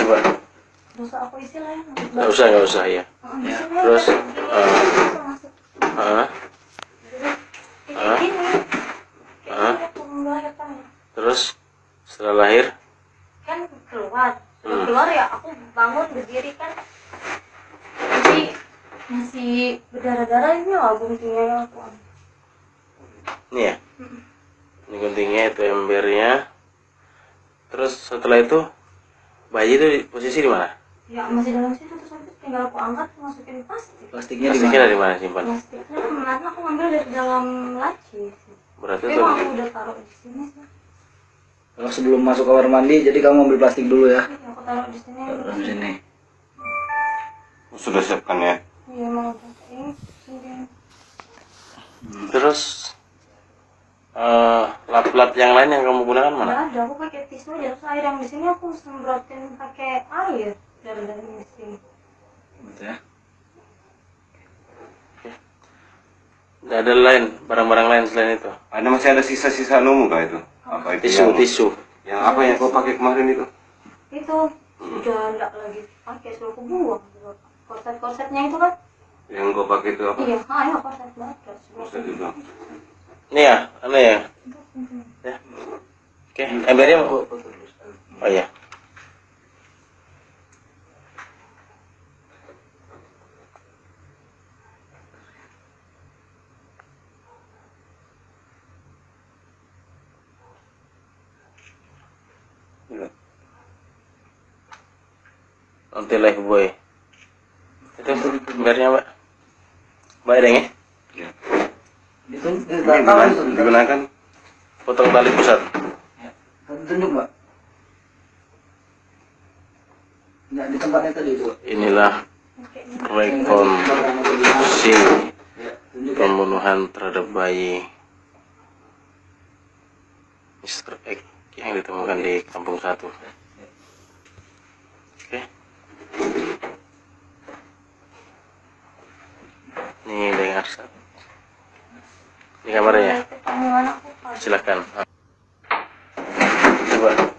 coba. Nggak usah ya. Terus terus setelah lahir kan keluar ya, aku bangun berdiri kan masih berdarah-darah. Ini loh guntingnya yang aku ambil. ini ya. Ini guntingnya, itu embernya. Terus setelah itu bayi itu posisi di mana? Ya masih dalam situ, terus nanti tinggal aku angkat masukin plastik. Plastiknya di mana simpan? Plastiknya kemarin aku ngambil dari dalam laci. Berarti Tapi tuh aku udah taruh di sini sih. Kalau sebelum masuk kamar mandi, jadi kamu ambil plastik dulu ya. Aku taruh di sini. Taruh di sini. sudah siapkan ya. Iya mau ini sini. Terus lap-lap yang lain yang kamu gunakan mana? Nggak ada, aku pakai tisu aja. Terus air yang di sini aku semprotin pakai air dari sini. Betul ya. Nggak ada lain, barang-barang lain selain itu? Masih ada sisa-sisa numu kah itu? Apa itu? Tisu. Yang apa yang kau pakai kemarin itu? Itu udah enggak lagi pakai, suruh aku buang. Korset-korsetnya itu kan? Yang kau pakai itu apa? Iya, korset banget. Korset itu. Ini ya, aneh ya. Ya. Oke, embernya mau. Oh iya. Nanti live boy. Itu embernya mbak. Mbak Edeng ya? Ya. Itu Ini digunakan. Potong tali pusat. tunjuk mbak. Nggak di tempatnya tadi itu. Inilah rekonstruksi pembunuhan terhadap bayi Mr. X yang ditemukan di Kampung 1. Oke. Ini dengar. Ini kamarnya. Pengumuman aku Silakan. Coba.